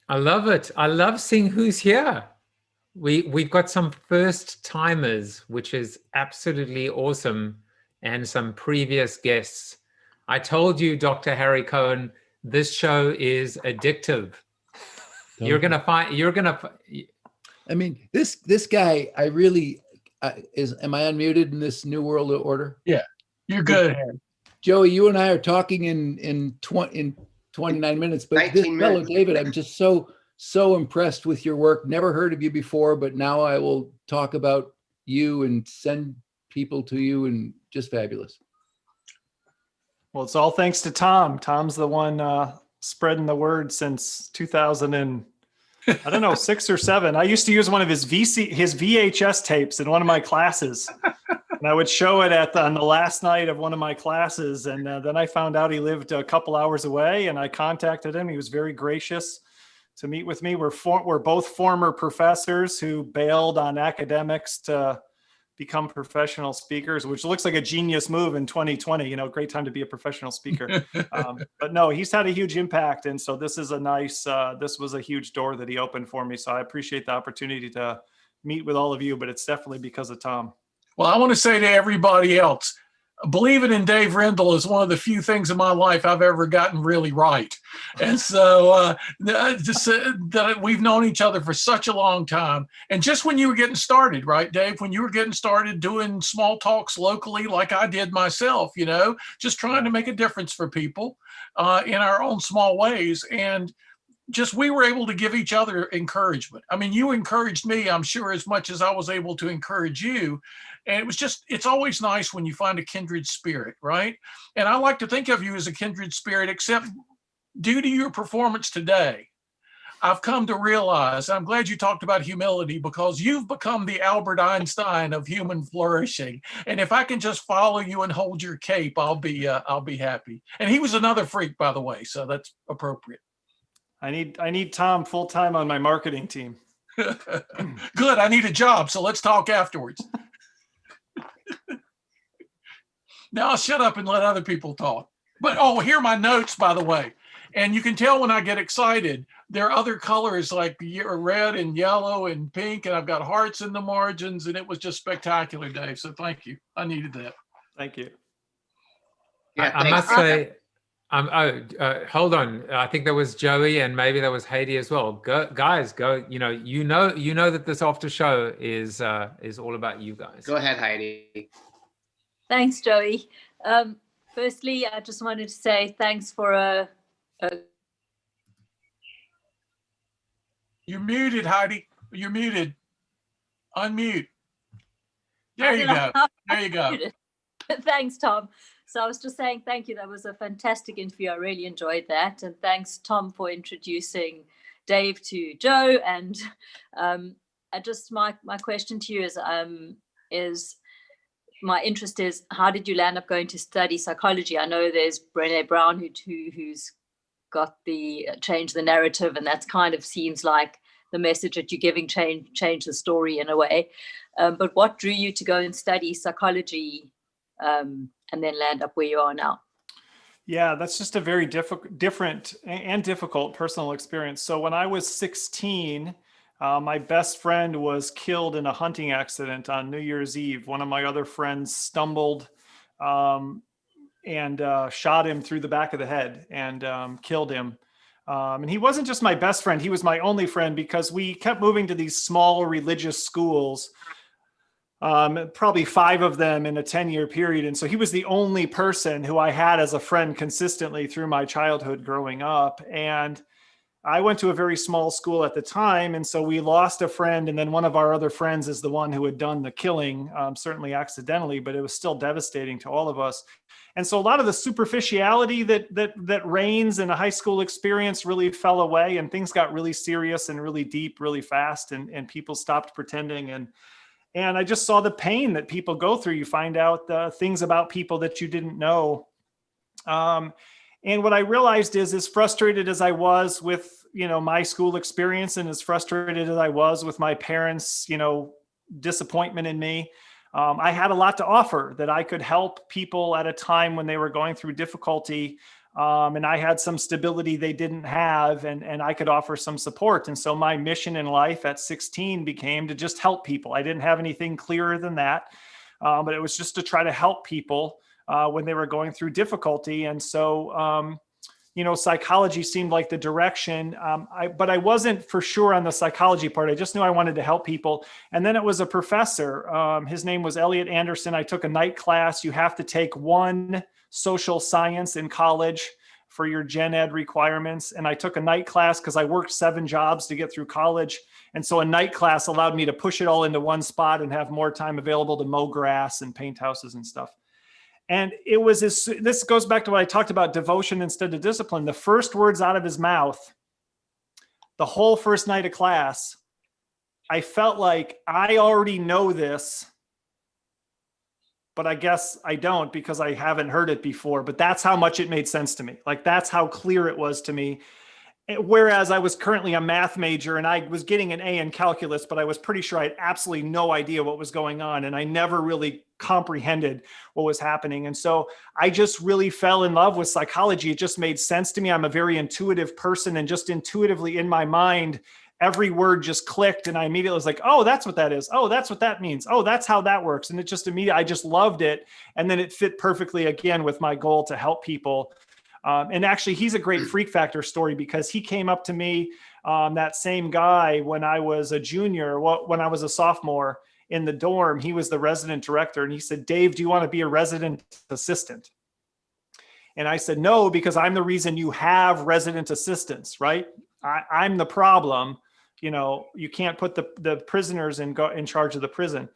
I love it. I love seeing who's here. We've got some first timers, which is absolutely awesome, and some previous guests. I told you, Dr. Harry Cohen, this show is addictive. You're gonna find. You're gonna. I mean, this guy. I really is. Am I unmuted in this new world order? Yeah, you're good, Harry. Joey, you and I are talking in 29 minutes, but this fellow David, I'm just so impressed with your work. Never heard of you before, but now I will talk about you and send people to you, and just fabulous. Well, it's all thanks to Tom. Tom's the one spreading the word since 2000 and I don't know, 6 or 7. I used to use one of his VHS tapes in one of my classes. And I would show it on the last night of one of my classes. And then I found out he lived a couple hours away, and I contacted him. He was very gracious to meet with me. We're both former professors who bailed on academics to become professional speakers, which looks like a genius move in 2020, great time to be a professional speaker. But no, he's had a huge impact. And so this is this was a huge door that he opened for me. So I appreciate the opportunity to meet with all of you, but it's definitely because of Tom. Well, I want to say to everybody else, believing in Dave Rendall is one of the few things in my life I've ever gotten really right. And so that we've known each other for such a long time. And just when you were getting started, right, Dave, when you were getting started doing small talks locally, like I did myself, just trying to make a difference for people in our own small ways. And just we were able to give each other encouragement. I mean, you encouraged me, I'm sure, as much as I was able to encourage you. And it's always nice when you find a kindred spirit, right? And I like to think of you as a kindred spirit, except due to your performance today, I've come to realize, I'm glad you talked about humility, because you've become the Albert Einstein of human flourishing. And if I can just follow you and hold your cape, I'll be happy. And he was another freak, by the way, so that's appropriate. I need Tom full-time on my marketing team. Good, I need a job, so let's talk afterwards. Now I'll shut up and let other people talk. But here are my notes, by the way. And you can tell when I get excited, there are other colors like red and yellow and pink, and I've got hearts in the margins, and it was just spectacular, Dave. So thank you. I needed that. Thank you. Yeah, I must say, hold on. I think there was Joey, and maybe there was Heidi as well. Guys, go. You know that this after show is all about you guys. Go ahead, Heidi. Thanks, Joey. Firstly, I just wanted to say thanks for You're muted, Heidi. You're muted. Unmute. There you go. There you go. Thanks, Tom. So I was just saying thank you. That was a fantastic interview. I really enjoyed that. And thanks, Tom, for introducing Dave to Joe. And my question to you is my interest is, how did you land up going to study psychology? I know there's Brené Brown who's got the change the narrative, and that's kind of seems like the message that you're giving change the story in a way. But what drew you to go and study psychology and then land up where you are now? Yeah, that's just a very different and difficult personal experience. So when I was 16, my best friend was killed in a hunting accident on New Year's Eve. One of my other friends stumbled and shot him through the back of the head and killed him. And he wasn't just my best friend, he was my only friend, because we kept moving to these small religious schools, probably 5 of them in a 10-year period. And so he was the only person who I had as a friend consistently through my childhood growing up. And I went to a very small school at the time. And so we lost a friend. And then one of our other friends is the one who had done the killing, certainly accidentally, but it was still devastating to all of us. And so a lot of the superficiality that reigns in a high school experience really fell away, and things got really serious and really deep really fast, and people stopped pretending. And I just saw the pain that people go through. You find out things about people that you didn't know. And what I realized is, as frustrated as I was with, my school experience, and as frustrated as I was with my parents, disappointment in me, I had a lot to offer, that I could help people at a time when they were going through difficulty, And I had some stability they didn't have, and I could offer some support. And so my mission in life at 16 became to just help people. I didn't have anything clearer than that, but it was just to try to help people when they were going through difficulty. And so, psychology seemed like the direction, but I wasn't for sure on the psychology part. I just knew I wanted to help people. And then it was a professor. His name was Elliot Anderson. I took a night class. You have to take one social science in college for your gen ed requirements. And I took a night class because I worked 7 jobs to get through college. And so a night class allowed me to push it all into one spot and have more time available to mow grass and paint houses and stuff. And it was this goes back to what I talked about, devotion instead of discipline. The first words out of his mouth, the whole first night of class, I felt like I already know this, but I guess I don't because I haven't heard it before. But that's how much it made sense to me. Like, that's how clear it was to me. Whereas I was currently a math major and I was getting an A in calculus, but I was pretty sure I had absolutely no idea what was going on. And I never really comprehended what was happening. And so I just really fell in love with psychology. It just made sense to me. I'm a very intuitive person, and just intuitively in my mind, every word just clicked. And I immediately was like, oh, that's what that is. Oh, that's what that means. Oh, that's how that works. And it just immediately, I just loved it. And then it fit perfectly again with my goal to help people. And actually, he's a great freak factor story because he came up to me, that same guy, when I was a junior, when I was a sophomore in the dorm. He was the resident director. And he said, Dave, do you want to be a resident assistant? And I said, no, because I'm the reason you have resident assistants, right? I'm the problem. You can't put the prisoners in charge of the prison.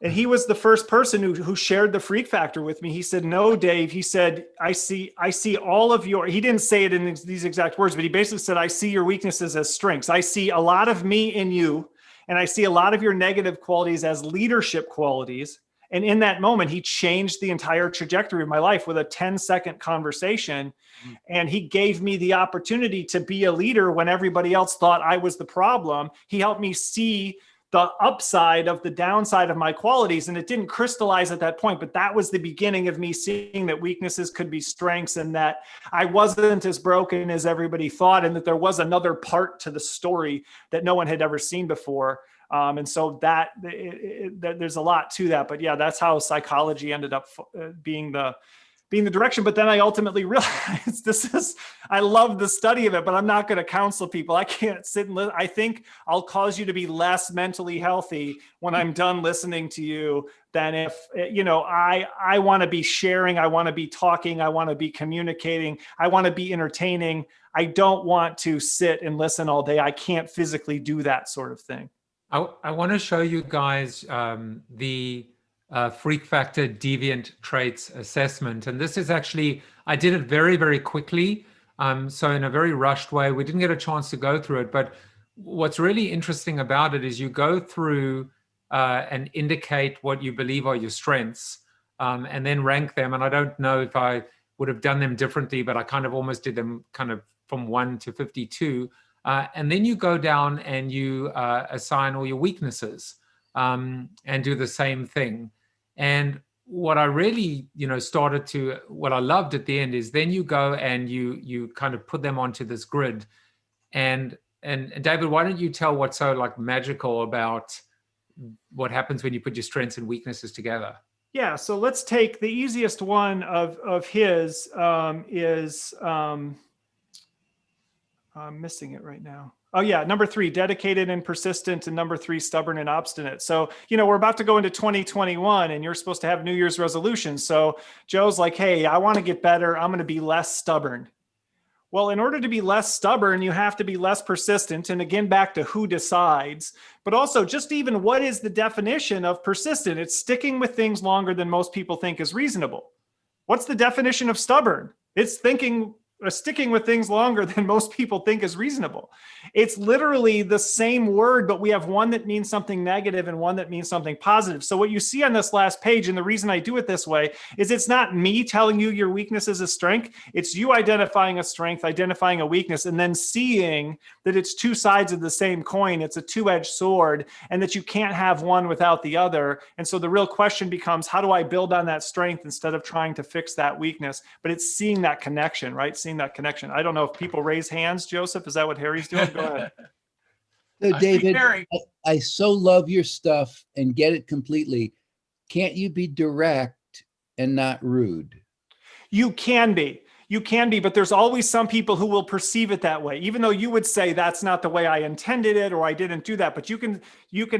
And he was the first person who shared the freak factor with me. He said, no, Dave, he said, I see all of he didn't say it in these exact words, but he basically said, I see your weaknesses as strengths. I see a lot of me in you, and I see a lot of your negative qualities as leadership qualities. And in that moment, he changed the entire trajectory of my life with a 10-second conversation. And he gave me the opportunity to be a leader when everybody else thought I was the problem. He helped me see the upside of the downside of my qualities. And it didn't crystallize at that point, but that was the beginning of me seeing that weaknesses could be strengths, and that I wasn't as broken as everybody thought, and that there was another part to the story that no one had ever seen before. And so there's a lot to that, but yeah, that's how psychology ended up being the direction. But then I ultimately realized I love the study of it, but I'm not going to counsel people. I can't sit and listen. I think I'll cause you to be less mentally healthy when I'm done listening to you than if, I want to be sharing. I want to be talking. I want to be communicating. I want to be entertaining. I don't want to sit and listen all day. I can't physically do that sort of thing. I want to show you guys the freak factor deviant traits assessment. And this is actually, I did it very, very quickly. So in a very rushed way, we didn't get a chance to go through it. But what's really interesting about it is you go through and indicate what you believe are your strengths, and then rank them. And I don't know if I would have done them differently, but I kind of almost did them kind of from 1 to 52. And then you go down and you assign all your weaknesses and do the same thing. And what I really, what I loved at the end is then you go and you kind of put them onto this grid. And David, why don't you tell what's so like magical about what happens when you put your strengths and weaknesses together? Yeah, so let's take the easiest one of his is I'm missing it right now. Oh yeah, number 3, dedicated and persistent, and number 3, stubborn and obstinate. So, we're about to go into 2021 and you're supposed to have New Year's resolutions. So Joe's like, hey, I want to get better. I'm going to be less stubborn. Well, in order to be less stubborn, you have to be less persistent. And again, back to who decides, but also just even what is the definition of persistent? It's sticking with things longer than most people think is reasonable. What's the definition of stubborn? It's thinking sticking with things longer than most people think is reasonable. It's literally the same word, but we have one that means something negative and one that means something positive. So what you see on this last page, and the reason I do it this way, is it's not me telling you your weakness is a strength. It's you identifying a strength, identifying a weakness, and then seeing that it's two sides of the same coin. It's a two-edged sword, and that you can't have one without the other. And so the real question becomes, how do I build on that strength instead of trying to fix that weakness? But it's seeing that connection, right? Seeing that connection. I don't know if people raise hands, Joseph. Is that what Harry's doing? Go ahead. So David, I so love your stuff and get it completely. Can't you be direct and not rude? You can be. You can be, but there's always some people who will perceive it that way, even though you would say that's not the way I intended it, or I didn't do that. But you can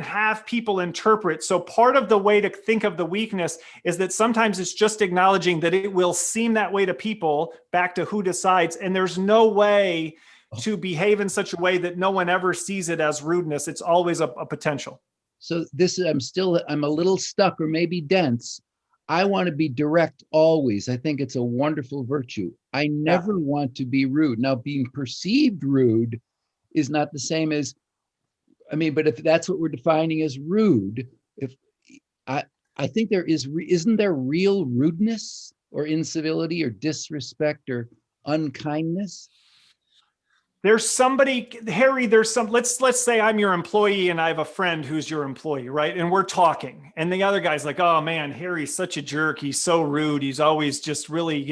have people interpret. So part of the way to think of the weakness is that sometimes it's just acknowledging that it will seem that way to people, back to who decides. And there's no way to behave in such a way that no one ever sees it as rudeness. It's always a potential. So this, I'm a little stuck or maybe dense. I want to be direct always. I think it's a wonderful virtue. I never want to be rude. Now, being perceived rude is not the same as, but if that's what we're defining as rude, if I think isn't there real rudeness or incivility or disrespect or unkindness? There's somebody, Harry, let's say I'm your employee and I have a friend who's your employee, right? And we're talking, and the other guy's like, oh man, Harry's such a jerk. He's so rude. He's always just really,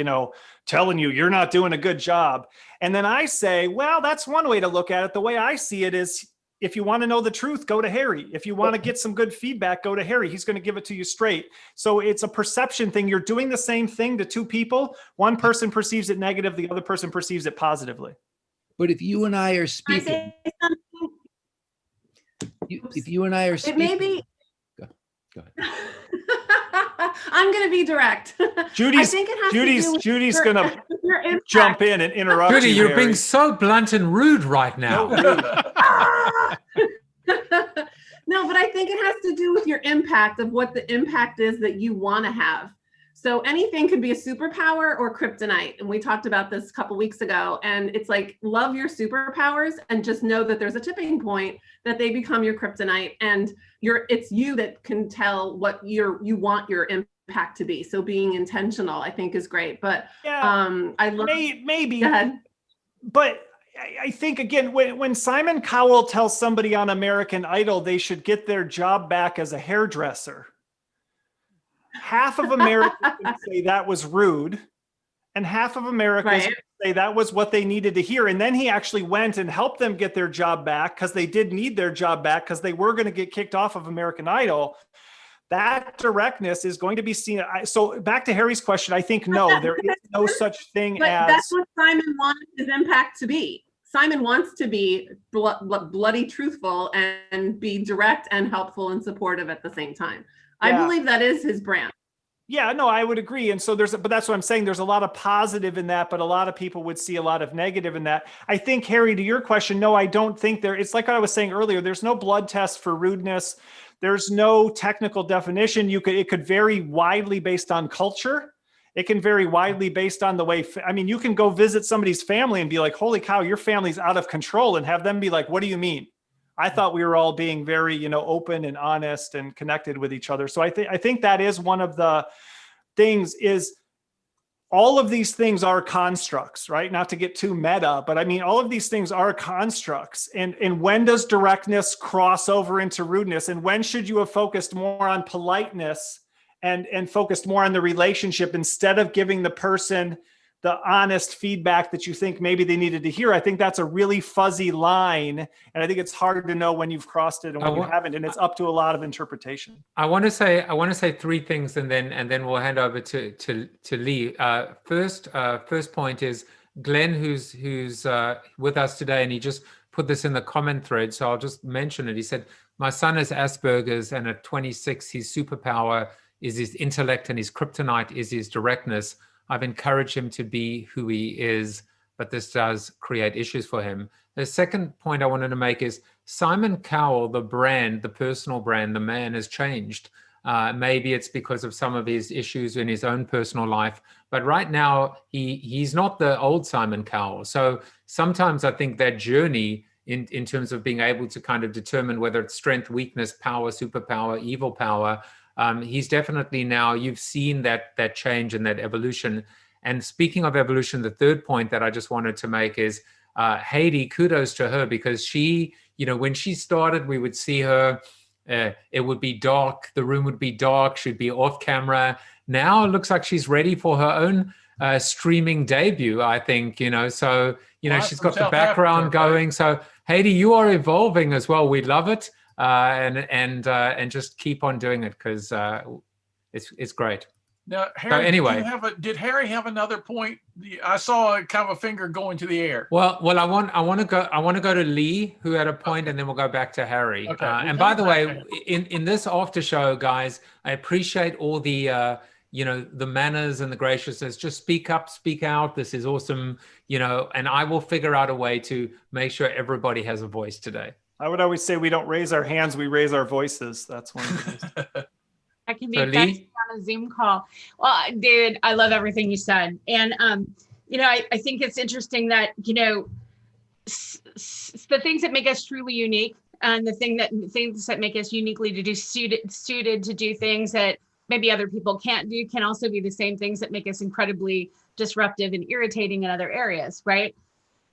telling you you're not doing a good job. And then I say, well, that's one way to look at it. The way I see it is, if you want to know the truth, go to Harry. If you want to get some good feedback, go to Harry. He's going to give it to you straight. So it's a perception thing. You're doing the same thing to two people. One person perceives it negative. The other person perceives it positively. But if you and I are speaking, if you and I are speaking, it may be. Go ahead. I'm going to be direct. Judy's going to jump in and interrupt. Judy, you're being so blunt and rude right now. No, but I think it has to do with your impact, of what the impact is that you want to have. So anything could be a superpower or kryptonite. And we talked about this a couple weeks ago. And it's like, love your superpowers and just know that there's a tipping point that they become your kryptonite. And it's you that can tell what you want your impact to be. So being intentional, I think, is great. But I love maybe. Go ahead. But I think, again, when Simon Cowell tells somebody on American Idol they should get their job back as a hairdresser, half of Americans say that was rude, and half of Americans say that was what they needed to hear. And then he actually went and helped them get their job back, because they did need their job back, because they were going to get kicked off of American Idol. That directness is going to be seen. So back to Harry's question, I think, no, there is no such thing as... That's what Simon wants his impact to be. Simon wants to be bloody truthful and be direct and helpful and supportive at the same time. I believe that is his brand. Yeah, no, I would agree. And so but that's what I'm saying. There's a lot of positive in that, but a lot of people would see a lot of negative in that. I think, Harry, to your question, no, I don't think it's like I was saying earlier, there's no blood test for rudeness. There's no technical definition. It could vary widely based on culture. It can vary widely based on the way, you can go visit somebody's family and be like, holy cow, your family's out of control, and have them be like, what do you mean? I thought we were all being very, open and honest and connected with each other. So I think that is one of the things, is all of these things are constructs, right? Not to get too meta, but all of these things are constructs. And when does directness cross over into rudeness? And when should you have focused more on politeness and focused more on the relationship, instead of giving the person the honest feedback that you think maybe they needed to hear? I think that's a really fuzzy line. And I think it's hard to know when you've crossed it and when you haven't. And it's up to a lot of interpretation. I want to say three things, and then we'll hand over to Lee. First point is Glenn, who's with us today, and he just put this in the comment thread, so I'll just mention it. He said, my son has Asperger's, and at 26, his superpower is his intellect, and his kryptonite is his directness. I've encouraged him to be who he is, but this does create issues for him. The second point I wanted to make is Simon Cowell, the brand, the personal brand, the man has changed. Maybe it's because of some of his issues in his own personal life. But right now, he's not the old Simon Cowell. So sometimes I think that journey in terms of being able to kind of determine whether it's strength, weakness, power, superpower, evil power, he's definitely now, you've seen that change and that evolution. And speaking of evolution, the third point that I just wanted to make is Haiti, kudos to her, because she, when she started, we would see her, it would be dark, the room would be dark, she'd be off camera. Now it looks like she's ready for her own streaming debut, I think, so, she's got the background going. So Haiti, you are evolving as well. We love it. And just keep on doing it, because it's great. Now, Harry, so anyway, did Harry have another point? I saw kind of a finger going to the air. Well, I want to go to Lee, who had a point, and then we'll go back to Harry. Okay. And by the way, in this after show, guys, I appreciate all the the manners and the graciousness. Just speak up, speak out. This is awesome, and I will figure out a way to make sure everybody has a voice today. I would always say we don't raise our hands, we raise our voices. That's one of the ways. I can be effective on a Zoom call. Well, David, I love everything you said. And, I think it's interesting that, the things that make us truly unique and the things that make us uniquely suited to do things that maybe other people can't do can also be the same things that make us incredibly disruptive and irritating in other areas, right?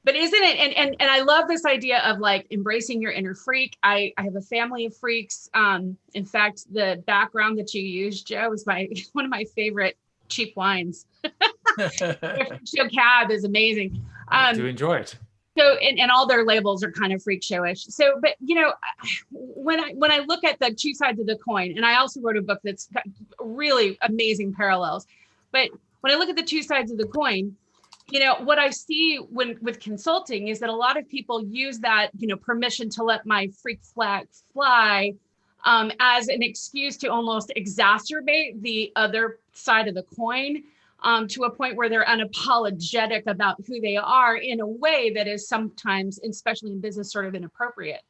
But isn't it, and I love this idea of like embracing your inner freak. I have a family of freaks. In fact, the background that you used, Joe, is one of my favorite cheap wines. Freak Show cab is amazing. I do enjoy it. So, and all their labels are kind of freak showish. So, but when I look at the two sides of the coin, and I also wrote a book that's got really amazing parallels. But when I look at the two sides of the coin, what I see with consulting is that a lot of people use that, permission to let my freak flag fly as an excuse to almost exacerbate the other side of the coin to a point where they're unapologetic about who they are in a way that is sometimes, especially in business, sort of inappropriate.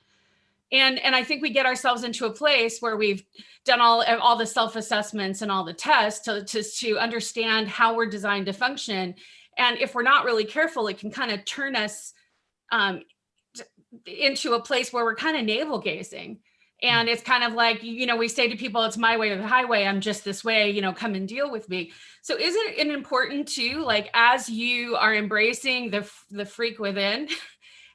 And I think we get ourselves into a place where we've done all the self-assessments and all the tests to understand how we're designed to function. And if we're not really careful, it can kind of turn us into a place where we're kind of navel gazing. And it's kind of like, we say to people, it's my way or the highway. I'm just this way, come and deal with me. So isn't it important too, like as you are embracing the freak within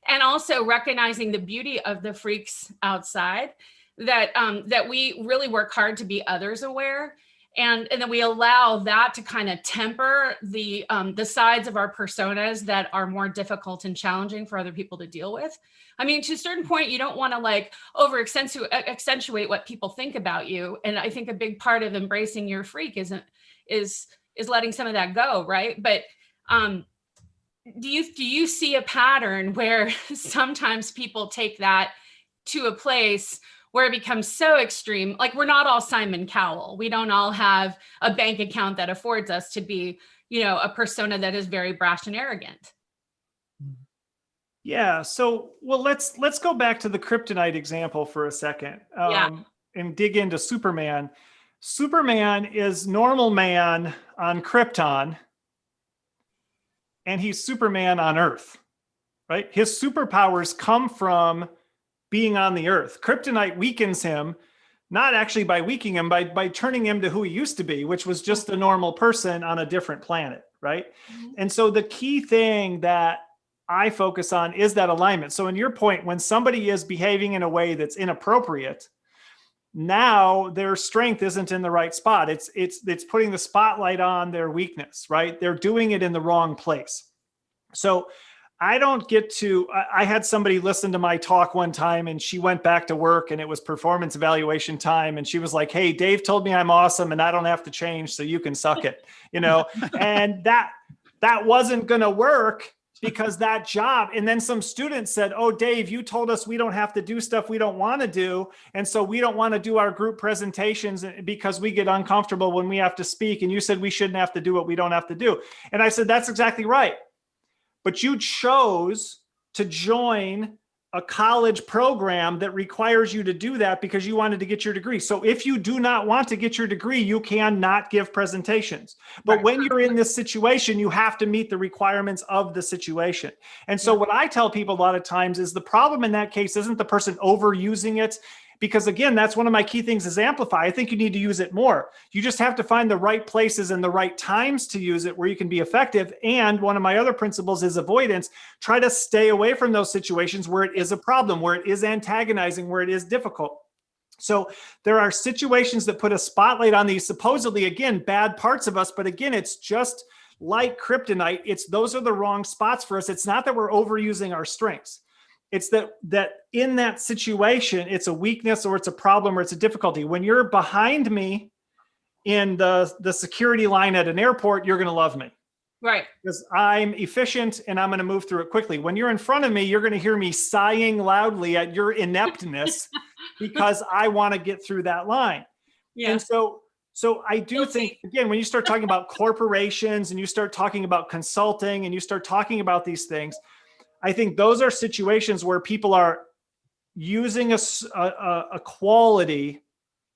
and also recognizing the beauty of the freaks outside, that we really work hard to be others aware. And then we allow that to kind of temper the sides of our personas that are more difficult and challenging for other people to deal with. I mean, to a certain point, you don't want to like accentuate what people think about you. And I think a big part of embracing your freak is letting some of that go, right? But do you see a pattern where sometimes people take that to a place where it becomes so extreme? Like, we're not all Simon Cowell. We don't all have a bank account that affords us to be, a persona that is very brash and arrogant. Yeah. So, well, let's go back to the kryptonite example for a second and dig into Superman. Superman is normal man on Krypton, and he's Superman on Earth, right? His superpowers come from being on the Earth. Kryptonite weakens him, not actually by weakening him, by turning him to who he used to be, which was just a normal person on a different planet, right? Mm-hmm. And so the key thing that I focus on is that alignment. So in your point, when somebody is behaving in a way that's inappropriate, now their strength isn't in the right spot. It's putting the spotlight on their weakness, right? They're doing it in the wrong place. So I had somebody listen to my talk one time, and she went back to work, and it was performance evaluation time. And she was like, "Hey, Dave told me I'm awesome and I don't have to change, so you can suck it," and that wasn't going to work, because that job. And then some students said, "Oh, Dave, you told us we don't have to do stuff we don't want to do. And so we don't want to do our group presentations because we get uncomfortable when we have to speak. And you said we shouldn't have to do what we don't have to do." And I said, "That's exactly right. But you chose to join a college program that requires you to do that because you wanted to get your degree. So if you do not want to get your degree, you cannot give presentations. But when you're in this situation, you have to meet the requirements of the situation. And so what I tell people a lot of times is the problem in that case isn't the person overusing it. Because again, that's one of my key things is amplify. I think you need to use it more. You just have to find the right places and the right times to use it where you can be effective. And one of my other principles is avoidance. Try to stay away from those situations where it is a problem, where it is antagonizing, where it is difficult. So there are situations that put a spotlight on these supposedly, again, bad parts of us. But again, it's just like kryptonite. Those are the wrong spots for us. It's not that we're overusing our strengths. It's that in that situation, it's a weakness or it's a problem or it's a difficulty. When you're behind me in the security line at an airport, you're going to love me. Right. Because I'm efficient and I'm going to move through it quickly. When you're in front of me, you're going to hear me sighing loudly at your ineptness because I want to get through that line. Yeah. And so I do think, again, when you start talking about corporations and you start talking about consulting and you start talking about these things, I think those are situations where people are using a quality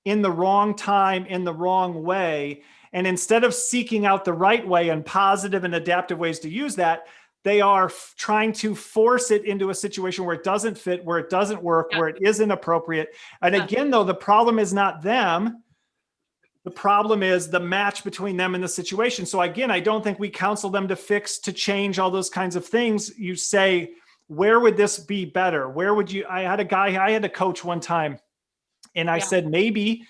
in the wrong time, in the wrong way. And instead of seeking out the right way and positive and adaptive ways to use that, they are trying to force it into a situation where it doesn't fit, where it doesn't work, where it isn't appropriate. And again, though, the problem is not them. The problem is the match between them and the situation. So again, I don't think we counsel them to fix, to change all those kinds of things. You say, where would this be better? Where would you, I had a coach one time and I said, maybe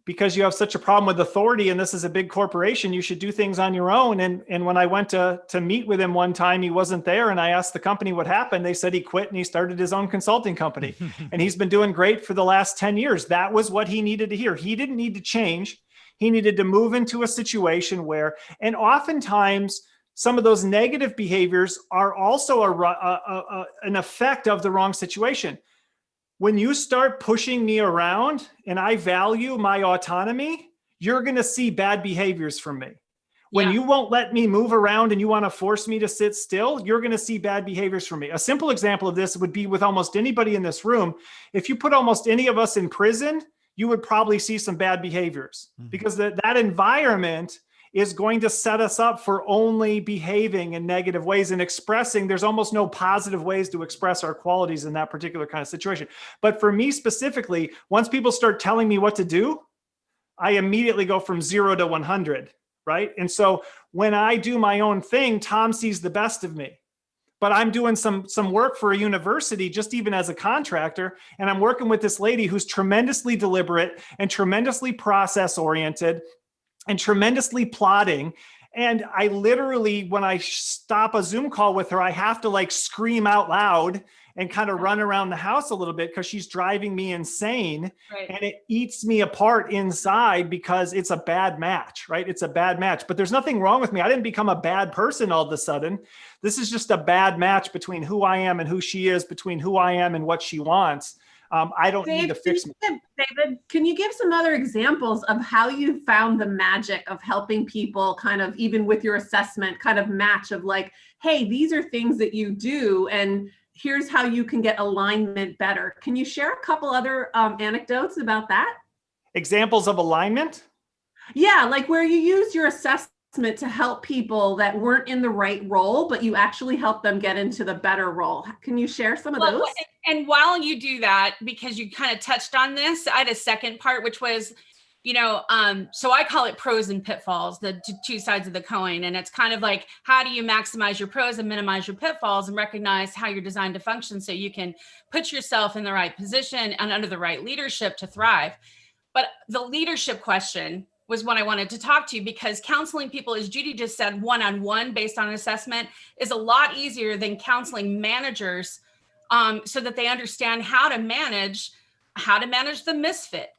because you have such a problem with authority and this is a big corporation, you should do things on your own. And when I went to meet with him one time, he wasn't there. And I asked the company what happened. They said he quit and he started his own consulting company. And he's been doing great for the last 10 years. That was what he needed to hear. He didn't need to change. He needed to move into a situation where, and oftentimes some of those negative behaviors are also an effect of the wrong situation. When you start pushing me around and I value my autonomy, you're going to see bad behaviors from me. When you won't let me move around and you want to force me to sit still, you're going to see bad behaviors from me. A simple example of this would be with almost anybody in this room. If you put almost any of us in prison, you would probably see some bad behaviors because that environment is going to set us up for only behaving in negative ways and expressing. There's almost no positive ways to express our qualities in that particular kind of situation. But for me specifically, once people start telling me what to do, I immediately go from 0 to 100, right? And so when I do my own thing, Tom sees the best of me. But I'm doing some work for a university, just even as a contractor, and I'm working with this lady who's tremendously deliberate and tremendously process-oriented and tremendously plotting. And I literally, when I stop a Zoom call with her, I have to like scream out loud and kind of run around the house a little bit because she's driving me insane. Right. And it eats me apart inside because it's a bad match, right? It's a bad match, but there's nothing wrong with me. I didn't become a bad person all of a sudden. This is just a bad match between who I am and who she is, between who I am and what she wants. I don't need to fix me. David, can you give some other examples of how you found the magic of helping people kind of, even with your assessment, kind of match of like, hey, these are things that you do and here's how you can get alignment better. Can you share a couple other anecdotes about that? Examples of alignment? Yeah, like where you use your assessment to help people that weren't in the right role, but you actually help them get into the better role. Can you share some of those? And while you do that, because you kind of touched on this, I had a second part, which was, so I call it pros and pitfalls, the two sides of the coin. And it's kind of like, how do you maximize your pros and minimize your pitfalls and recognize how you're designed to function so you can put yourself in the right position and under the right leadership to thrive. But the leadership question was what I wanted to talk to you, because counseling people, as Judy just said, one-on-one based on an assessment is a lot easier than counseling managers so that they understand how to manage the misfit.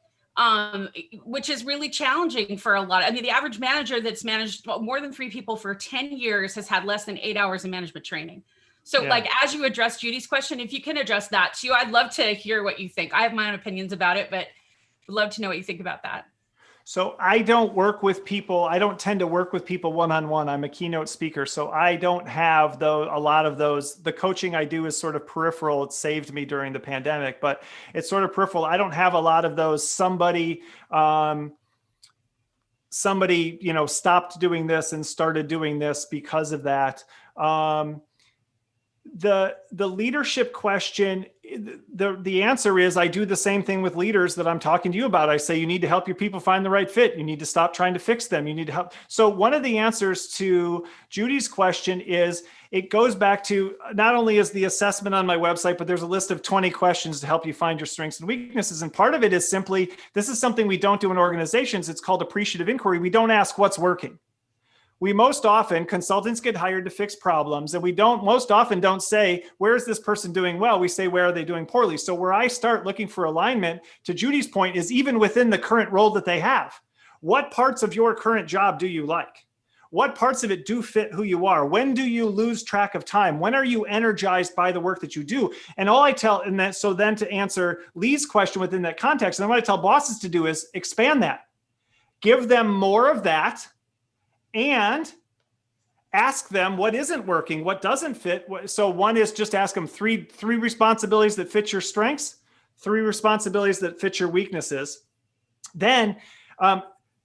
Which is really challenging for a lot. I mean, the average manager that's managed more than 3 people for 10 years has had less than 8 hours of management training. So like, as you address Judy's question, if you can address that too, I'd love to hear what you think. I have my own opinions about it, but would love to know what you think about that. So I don't work with people. I don't tend to work with people one-on-one. I'm a keynote speaker. So I don't have a lot of those. The coaching I do is sort of peripheral. It saved me during the pandemic, but it's sort of peripheral. I don't have a lot of those. Somebody, stopped doing this and started doing this because of that. The leadership question, the answer is I do the same thing with leaders that I'm talking to you about. I say, you need to help your people find the right fit. You need to stop trying to fix them. You need to help. So one of the answers to Judy's question is, it goes back to not only is the assessment on my website, but there's a list of 20 questions to help you find your strengths and weaknesses. And part of it is simply, this is something we don't do in organizations. It's called appreciative inquiry. We don't ask what's working. We most often, consultants get hired to fix problems, and we most often don't say, where is this person doing well? We say, where are they doing poorly? So where I start looking for alignment, to Judy's point, is even within the current role that they have. What parts of your current job do you like? What parts of it do fit who you are? When do you lose track of time? When are you energized by the work that you do? And all I tell, so then to answer Lee's question within that context, and what I tell bosses to do is expand that. Give them more of that. And ask them what isn't working, what doesn't fit. So one is just ask them three responsibilities that fit your strengths, 3 responsibilities that fit your weaknesses. Then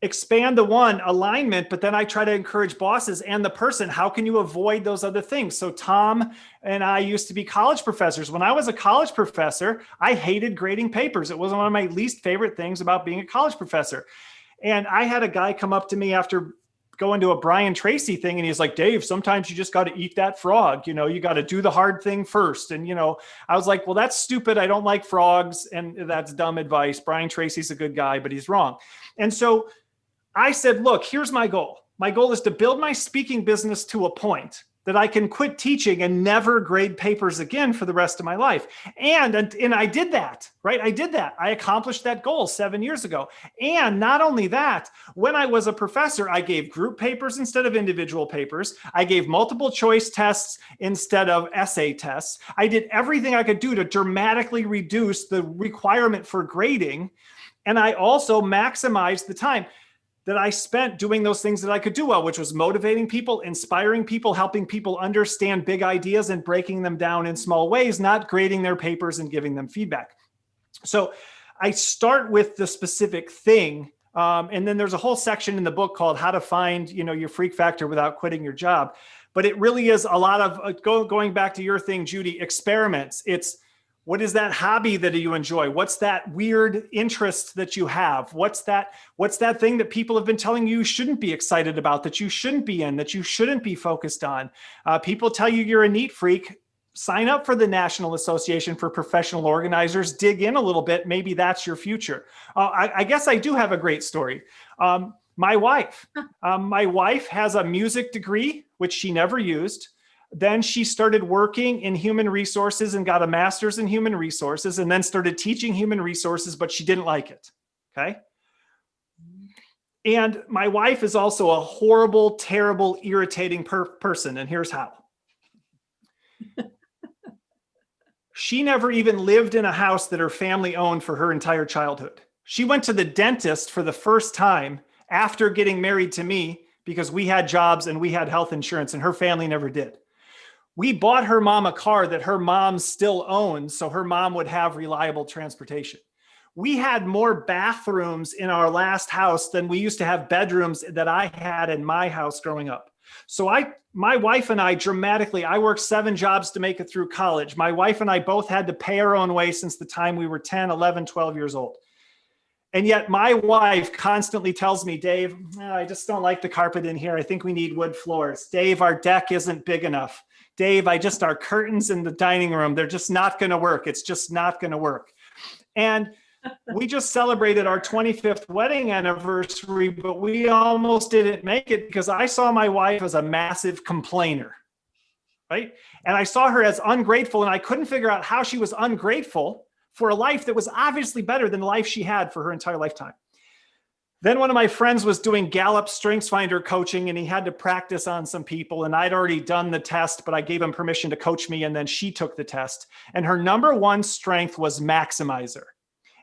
expand the one, alignment, but then I try to encourage bosses and the person, how can you avoid those other things? So Tom and I used to be college professors. When I was a college professor, I hated grading papers. It was one of my least favorite things about being a college professor. And I had a guy come up to me after going to a Brian Tracy thing. And he's like, Dave, sometimes you just got to eat that frog. You got to do the hard thing first. And, I was like, well, that's stupid. I don't like frogs. And that's dumb advice. Brian Tracy's a good guy, but he's wrong. And so I said, look, here's my goal. My goal is to build my speaking business to a point that I can quit teaching and never grade papers again for the rest of my life. And I did that, right? I did that. I accomplished that goal 7 years ago. And not only that, when I was a professor, I gave group papers instead of individual papers. I gave multiple choice tests instead of essay tests. I did everything I could do to dramatically reduce the requirement for grading. And I also maximized the time that I spent doing those things that I could do well, which was motivating people, inspiring people, helping people understand big ideas and breaking them down in small ways, not grading their papers and giving them feedback. So I start with the specific thing. And then there's a whole section in the book called How to Find, your freak factor without quitting your job. But it really is a lot of going back to your thing, Judy, experiments. It's, what is that hobby that you enjoy? What's that weird interest that you have? What's that thing that people have been telling you shouldn't be excited about, that you shouldn't be in, that you shouldn't be focused on? People tell you you're a neat freak. Sign up for the National Association for Professional Organizers. Dig in a little bit. Maybe that's your future. I guess I do have a great story. My wife has a music degree, which she never used. Then she started working in human resources and got a master's in human resources, and then started teaching human resources, but she didn't like it. Okay. And my wife is also a horrible, terrible, irritating person. And here's how. She never even lived in a house that her family owned for her entire childhood. She went to the dentist for the first time after getting married to me because we had jobs and we had health insurance, and her family never did. We bought her mom a car that her mom still owns, so her mom would have reliable transportation. We had more bathrooms in our last house than we used to have bedrooms that I had in my house growing up. So my wife and I I worked 7 jobs to make it through college. My wife and I both had to pay our own way since the time we were 10, 11, 12 years old. And yet my wife constantly tells me, Dave, I just don't like the carpet in here. I think we need wood floors. Dave, our deck isn't big enough. Dave, our curtains in the dining room, they're just not going to work. It's just not going to work. And we just celebrated our 25th wedding anniversary, but we almost didn't make it because I saw my wife as a massive complainer, right? And I saw her as ungrateful, and I couldn't figure out how she was ungrateful for a life that was obviously better than the life she had for her entire lifetime. Then one of my friends was doing Gallup StrengthsFinder coaching, and he had to practice on some people, and I'd already done the test, but I gave him permission to coach me, and then she took the test. And her number one strength was maximizer.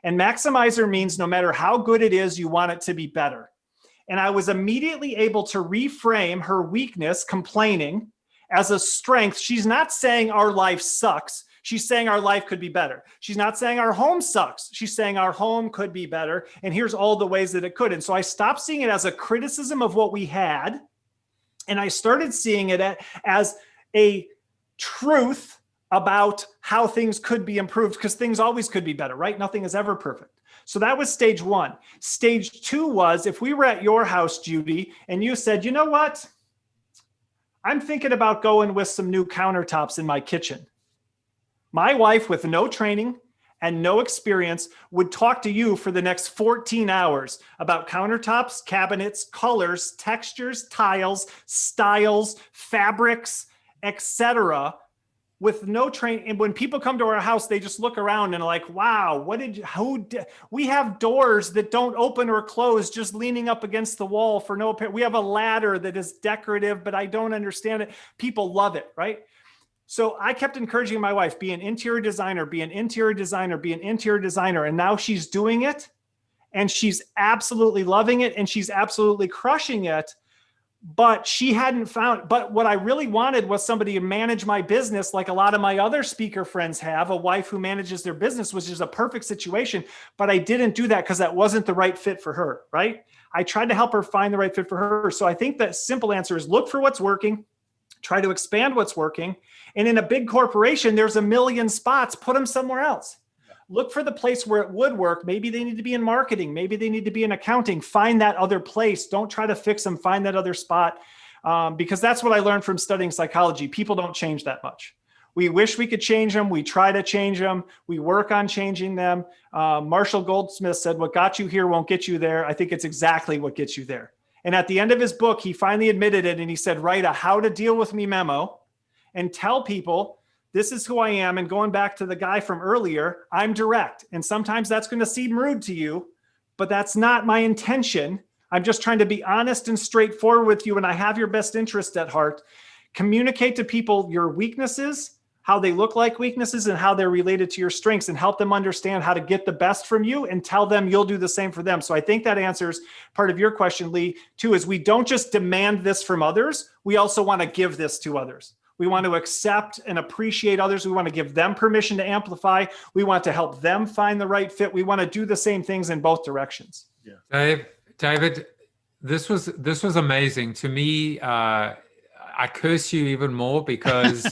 And maximizer means no matter how good it is, you want it to be better. And I was immediately able to reframe her weakness, complaining, as a strength. She's not saying our life sucks. She's saying our life could be better. She's not saying our home sucks. She's saying our home could be better. And here's all the ways that it could. And so I stopped seeing it as a criticism of what we had. And I started seeing it as a truth about how things could be improved, because things always could be better, right? Nothing is ever perfect. So that was stage one. Stage two was, if we were at your house, Judy, and you said, you know what? I'm thinking about going with some new countertops in my kitchen. My wife, with no training and no experience, would talk to you for the next 14 hours about countertops, cabinets, colors, textures, tiles, styles, fabrics, etc., with no training. And when people come to our house, they just look around and are like, wow, we have doors that don't open or close, just leaning up against the wall for no apparent. We have a ladder that is decorative, but I don't understand it. People love it, right? So I kept encouraging my wife, be an interior designer, be an interior designer, be an interior designer. And now she's doing it, and she's absolutely loving it, and she's absolutely crushing it. But she hadn't found, but what I really wanted was somebody to manage my business like a lot of my other speaker friends have, a wife who manages their business, which is a perfect situation. But I didn't do that because that wasn't the right fit for her, right? I tried to help her find the right fit for her. So I think the simple answer is look for what's working, try to expand what's working. And in a big corporation, there's a million spots, put them somewhere else. Look for the place where it would work. Maybe they need to be in marketing. Maybe they need to be in accounting. Find that other place. Don't try to fix them. Find that other spot. Because that's what I learned from studying psychology. People don't change that much. We wish we could change them. We try to change them. We work on changing them. Marshall Goldsmith said, what got you here won't get you there. I think it's exactly what gets you there. And at the end of his book, he finally admitted it. And he said, write a how to deal with me memo and tell people, this is who I am. And going back to the guy from earlier, I'm direct. And sometimes that's going to seem rude to you, but that's not my intention. I'm just trying to be honest and straightforward with you. And I have your best interest at heart. Communicate to people your weaknesses, how they look like weaknesses, and how they're related to your strengths, and help them understand how to get the best from you, and tell them you'll do the same for them. So I think that answers part of your question, Lee, too, is we don't just demand this from others. We also want to give this to others. We want to accept and appreciate others. We want to give them permission to amplify. We want to help them find the right fit. We want to do the same things in both directions. Yeah. David, this was amazing to me. I curse you even more because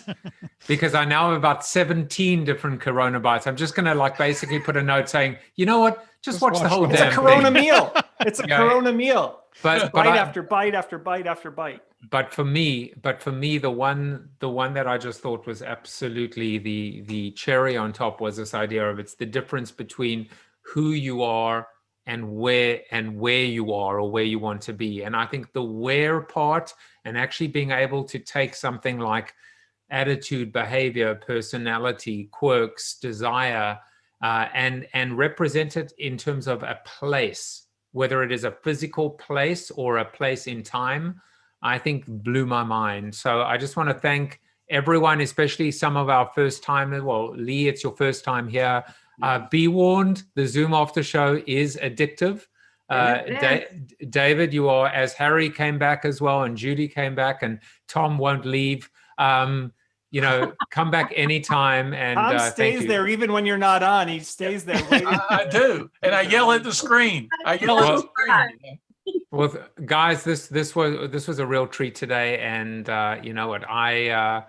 I now have about 17 different Corona bites. I'm just going to basically put a note saying, you know what? Just watch the whole damn thing. It's a Corona meal. It's a Corona meal. But bite after bite after bite after bite. But for me, the one that I just thought was absolutely the cherry on top was this idea of it's the difference between who you are and where you are or where you want to be. And I think the where part, and actually being able to take something like attitude, behavior, personality, quirks, desire, and represent it in terms of a place, whether it is a physical place or a place in time, I think blew my mind. So I just want to thank everyone, especially some of our first timers. Well, Lee, it's your first time here. Be warned, the Zoom after show is addictive. David, you are, as Harry came back as well, and Judy came back, and Tom won't leave. Come back anytime. And Tom stays there even when you're not on. He stays there waiting. I do, and I yell at the screen. Well, guys, this was a real treat today, and you know what, a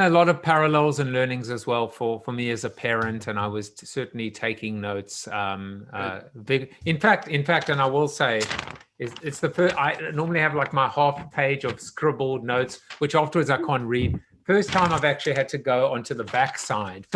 lot of parallels and learnings as well for me as a parent, and I was certainly taking notes. In fact, and I will say, it's the first. I normally have my half page of scribbled notes, which afterwards I can't read. First time I've actually had to go onto the back side.